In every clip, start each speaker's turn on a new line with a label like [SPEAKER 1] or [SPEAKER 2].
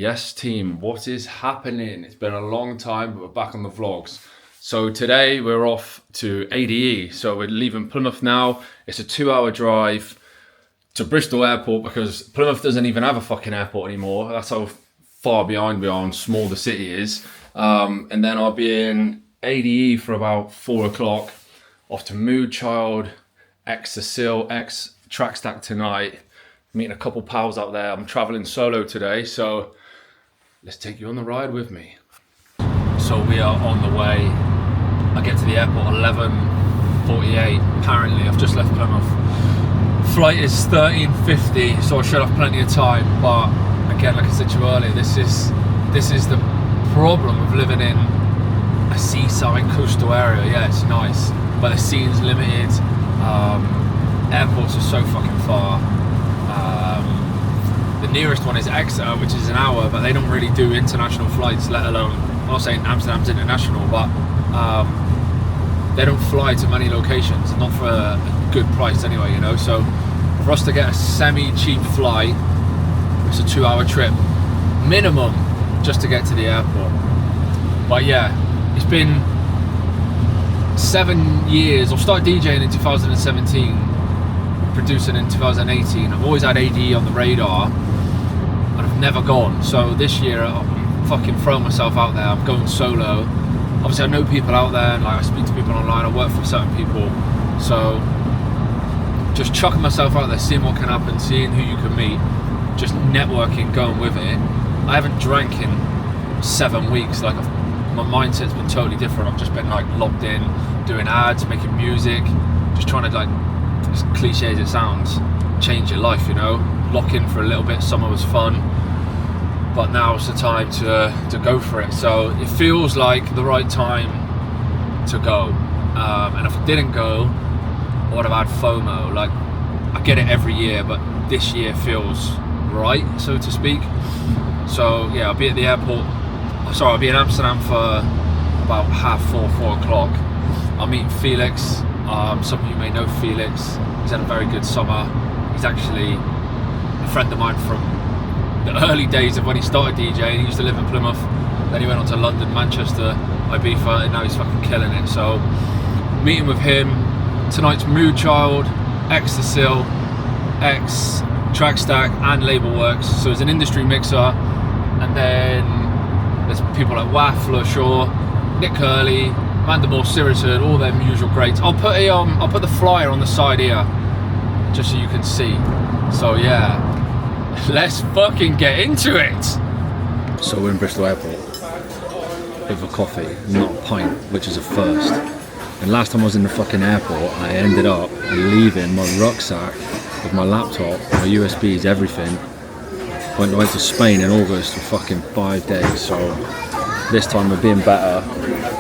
[SPEAKER 1] Yes team, what is happening? It's been a long time, but we're back on the vlogs. So today we're off to ADE. So we're leaving Plymouth now. It's a 2-hour drive to Bristol Airport because Plymouth doesn't even have a fucking airport anymore. That's how far behind we are and small the city is. And then I'll be in ADE for about 4 o'clock. Off to Mood Child, X Cecile, X Track Stack tonight. Meeting a couple pals out there. I'm traveling solo today, so let's take you on the ride with me. So we are on the way. I get to the airport 11:48. Apparently, I've just left Plymouth. Flight is 13:50, so I should have plenty of time. But again, like I said to you earlier, this is the problem of living in a seaside coastal area. Yeah, it's nice, but the scene's limited. Airports are so fucking far. The nearest one is Exeter, which is an hour, but they don't really do international flights, let alone, I'm not saying Amsterdam's international, but they don't fly to many locations, not for a good price anyway, you know. So for us to get a semi-cheap flight, it's a 2-hour trip minimum just to get to the airport. But yeah, it's been 7 years. I started DJing in 2017, producing in 2018. I've always had ADE on the radar and I've never gone. So this year I'm fucking throwing myself out there. I'm going solo. Obviously I know people out there and like I speak to people online. I work for certain people. So just chucking myself out there, seeing what can happen, seeing who you can meet, just networking, going with it. I haven't drank in 7 weeks. Like my mindset's been totally different. I've just been like locked in, doing ads, making music, just trying to, like, as cliche as it sounds, change your life, you know. Lock in for a little bit. Summer was fun, but now's the time to go for it. So it feels like the right time to go. And if I didn't go, I would have had FOMO. Like, I get it every year, but this year feels right, so to speak. So yeah, I'll be at the airport. Sorry, I'll be in Amsterdam for about 4 o'clock. I'm meeting Felix. Some of you may know Felix. He's had a very good summer. He's actually a friend of mine from the early days of when he started DJing. He used to live in Plymouth. Then he went on to London, Manchester, Ibiza, and now he's fucking killing it. So meeting with him. Tonight's Mood Child, X Cecile, X Track Stack, and Label Works. So it's an industry mixer. And then there's people like Waffle, Shaw, Nick Curley, Vanderbilt, Siriushood, all them usual greats. I'll put the flyer on the side here, just so you can see. So yeah, let's fucking get into it. So we're in Bristol Airport with a coffee, not a pint, which is a first. And last time I was in the fucking airport, I ended up leaving my rucksack with my laptop, my USBs, everything. Went to Spain in August for fucking 5 days, so this time we're being better.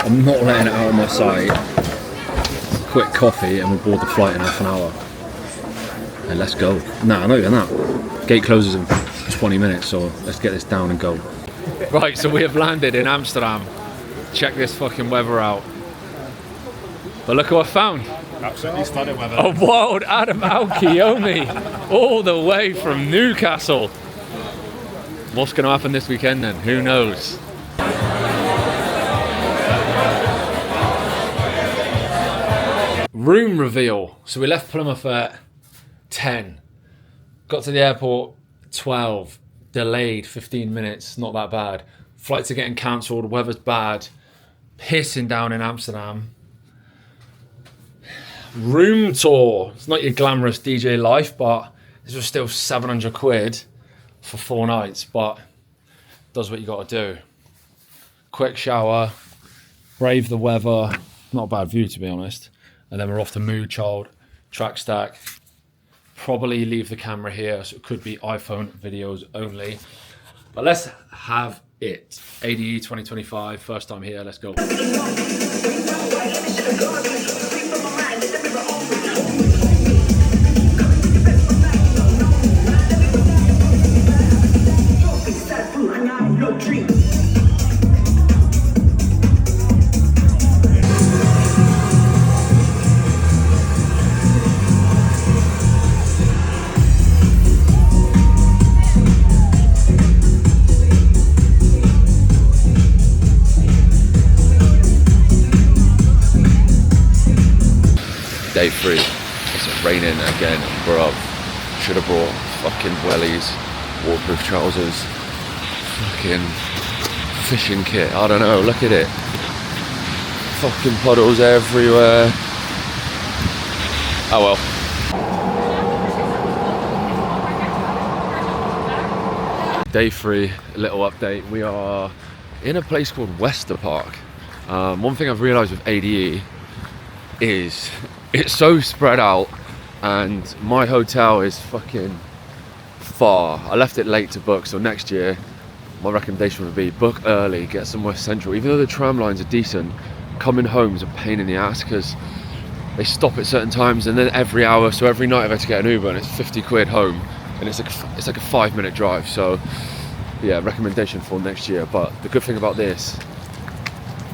[SPEAKER 1] I'm not letting it out of my sight. Quick coffee and we'll board the flight in half an hour. And let's go. Nah, not even that. Gate closes in 20 minutes, so let's get this down and go. Right, so we have landed in Amsterdam. Check this fucking weather out. But look what I found.
[SPEAKER 2] Absolutely stunning weather.
[SPEAKER 1] A wild Adam Alkiyomi, all the way from Newcastle. What's going to happen this weekend then? Who knows? Room reveal. So we left Plymouth at 10. Got to the airport 12. Delayed 15 minutes. Not that bad. Flights are getting cancelled. Weather's bad. Pissing down in Amsterdam. Room tour. It's not your glamorous DJ life, but this was still 700 quid for 4 nights, but does what you got to do. Quick shower, brave the weather, not a bad view to be honest, and then we're off to Mood Child, Track Stack. Probably leave the camera here, so it could be iPhone videos only, but let's have it. ADE 2025, first time here, let's go.
[SPEAKER 2] Day 3. It's raining again, bruv. Should have brought fucking wellies, waterproof trousers, fucking fishing kit. I don't know, look at it. Fucking puddles everywhere. Oh well. Day 3, a little update. We are in a place called Wester Park. One thing I've realised with ADE is it's so spread out, and my hotel is fucking far. I left it late to book, so next year my recommendation would be book early, get somewhere central. Even though the tram lines are decent, coming home is a pain in the ass because they stop at certain times and then every hour. So every night I've had to get an Uber and it's 50 quid home, and it's like a 5-minute drive. So yeah, recommendation for next year. But the good thing about this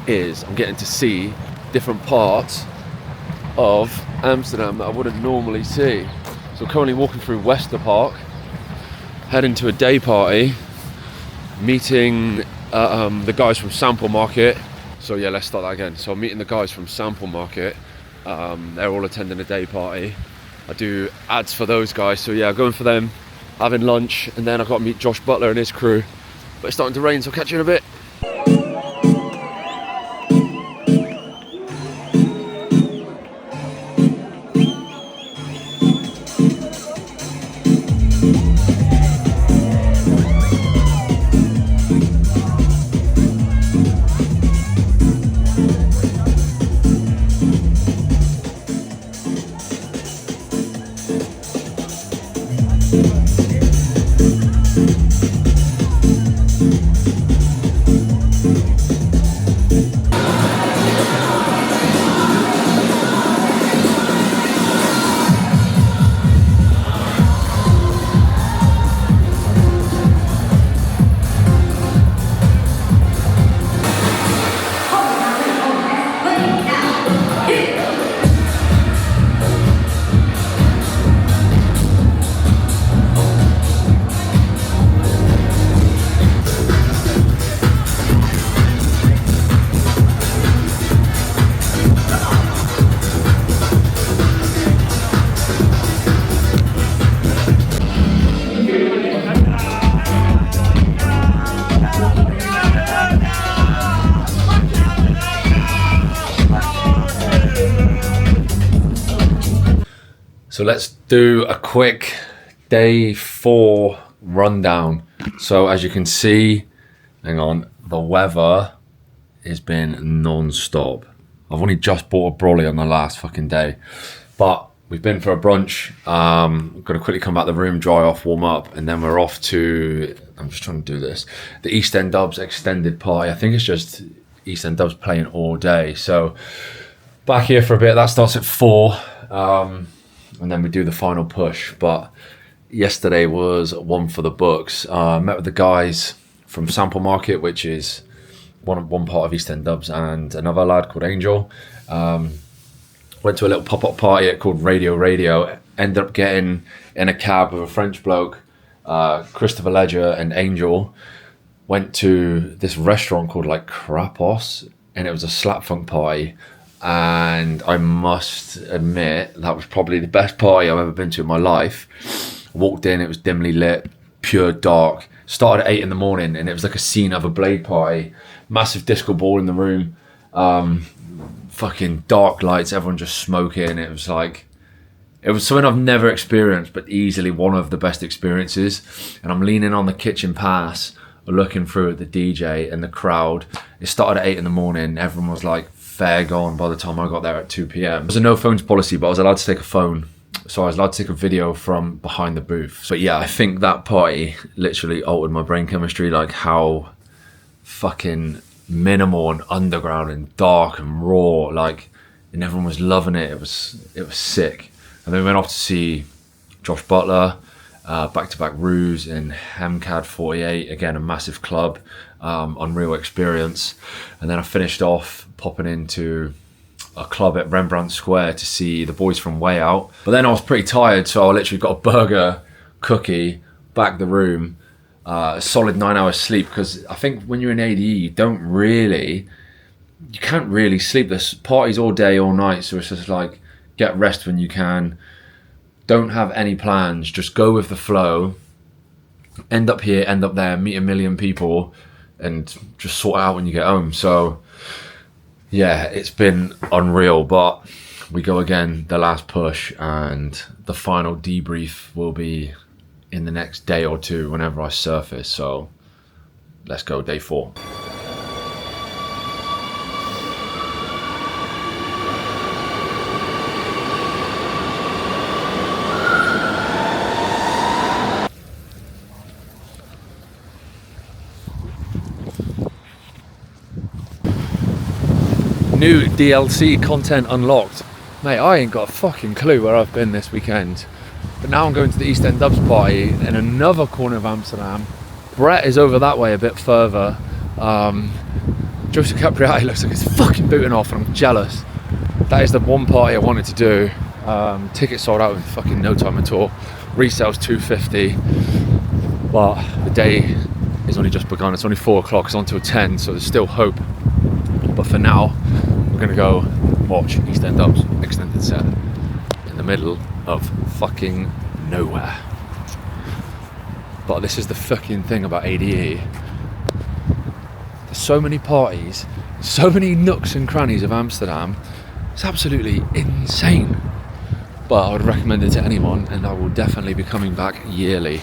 [SPEAKER 2] is I'm getting to see different parts of Amsterdam that I wouldn't normally see. So currently walking through Wester Park, heading to a day party, meeting the guys from Sample Market. So yeah, let's start that again. So I'm meeting the guys from Sample Market. They're all attending a day party. I do ads for those guys, so yeah, going for them, having lunch, and then I've got to meet Josh Butler and his crew. But it's starting to rain, so I'll catch you in a bit. So let's do a quick day 4 rundown. So as you can see, hang on, the weather has been non-stop. I've only just bought a brolly on the last fucking day, but we've been for a brunch. Got to quickly come back to the room, dry off, warm up, and then we're off to, I'm just trying to do this, the East End Dubs extended party. I think it's just East End Dubs playing all day. So back here for a bit. That starts at 4. And then we do the final push. But yesterday was one for the books. Met with the guys from Sample Market, which is one part of East End Dubs, and another lad called Angel. Went to a little pop-up party called Radio. Ended up getting in a cab with a French bloke, Christopher Ledger and Angel. Went to this restaurant called like Krapos, and it was a slap funk party. And I must admit that was probably the best party I've ever been to in my life. Walked in, it was dimly lit, pure dark. Started at 8 in the morning, and it was like a scene of a Blade party. Massive disco ball in the room, fucking dark lights, everyone just smoking. It was something I've never experienced, but easily one of the best experiences. And I'm leaning on the kitchen pass, looking through at the DJ and the crowd. It started at 8 in the morning. Everyone was like fair gone by the time I got there at 2 p.m. There's a no phones policy, but I was allowed to take a phone. So I was allowed to take a video from behind the booth. But yeah, I think that party literally altered my brain chemistry, like how fucking minimal and underground and dark and raw, like, and everyone was loving it. It was sick. And then we went off to see Josh Butler, back-to-back Ruse in Hemcad 48, again a massive club, unreal experience. And then I finished off popping into a club at Rembrandt Square to see the boys from Way Out. But then I was pretty tired, so I literally got a burger, cookie, back the room, a solid 9 hours sleep, because I think when you're in ADE, you can't really sleep. There's parties all day, all night, so it's just like get rest when you can. Don't have any plans, just go with the flow. End up here, end up there, meet a million people, and just sort it out when you get home. So yeah, it's been unreal, but we go again, the last push, and the final debrief will be in the next day or two whenever I surface. So let's go, day 4. New DLC content unlocked. Mate, I ain't got a fucking clue where I've been this weekend. But now I'm going to the East End Dubs party in another corner of Amsterdam. Brett is over that way a bit further. Joseph Capriati looks like he's fucking booting off and I'm jealous. That is the one party I wanted to do. Tickets sold out in fucking no time at all. Resale's $250. But the day is only just begun. It's only 4 o'clock, it's on till 10, so there's still hope. But for now, we're gonna go watch East End Dubs extended set in the middle of fucking nowhere. But this is the fucking thing about ADE. There's so many parties, so many nooks and crannies of Amsterdam. It's absolutely insane. But I would recommend it to anyone, and I will definitely be coming back yearly.